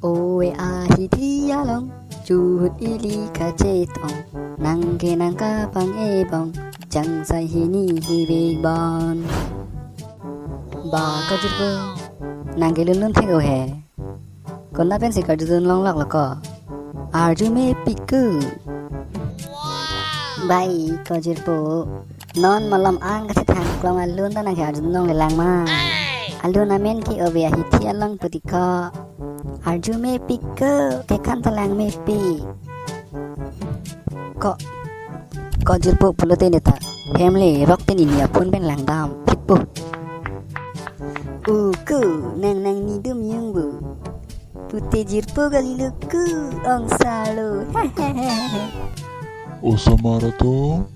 Oe ahiti yalong juhut ili kacetong nangke nangka pang ebong jang sai hini hibe bon ba ko jirbo nangke lun thego he konna pen sikar jun long lak lako arju me piku bai ko jirbo non malam ang kasi thang klong alun ta nang arjun long le lang ma alun amen ki obe ahiti along putika arju me piku ke kan talang me pi ko jirbo pulote neta family rock ten inia pun ben lang dam pitbu ku nang ni dum yung bu pute jirbo galiluku ong salu Osamara to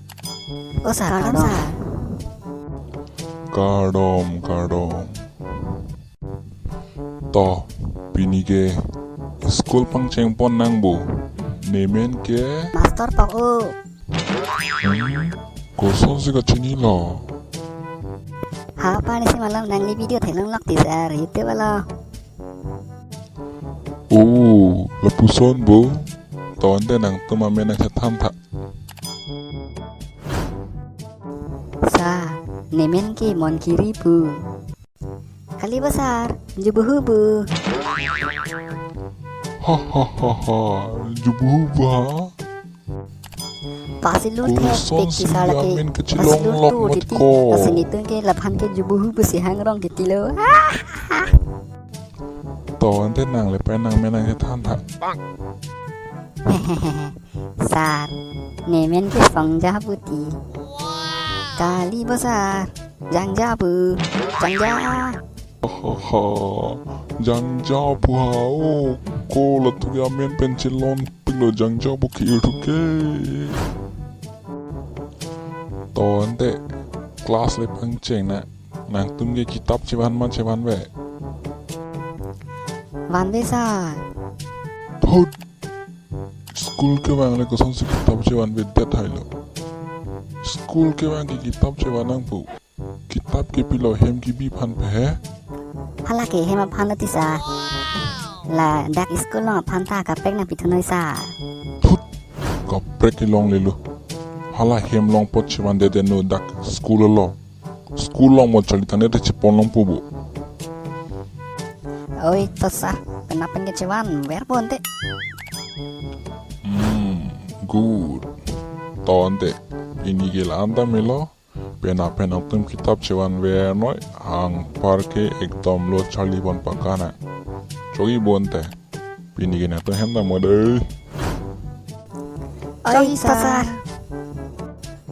kadom to pinige school pangcheng pon nang bu nemen ke master pak o koson siga chini lo ha pani si malam nang ni video thelong lak ti sar hitte bala lapuson bu tonde nang tuma menang tham tha sa nemen ki mon kiri bu kali besar jubuhu bu ha jubu ba pasilun the Kuson pek kisala ke siamin kecilong lok mat ko asini tun ke laphan ke jubuhu bu si hangrong kitilo tonde nang le penang menang tham tha sar nemen ke songja puti kali besar jangja bu jangja jangja buhao ko latu yamen pencilon pilo jangja buki iruke tonde kelas le pangceng na nang tumge kitab cewan we wande sar thod school ke bang le koson si kitab cewan we det hailo school ke bang ki kitab cewan nang pu kitab ke pilo hem ki bi phan phe hala ke hema phanati sa la dak school lo phanta ka pek na pithnoi sa thut kaprek ki long lelu hala hem long pot cewan de no dak school lo mo chali tane de chipon long pu bu oi to sa kenapa ke cewan wer ponte good tonde ini gel anda melo pena tum kitab cewan wer noi hang parke ekdom lo chali bon pakana chogi bonte pini gena to henda mode oi to sa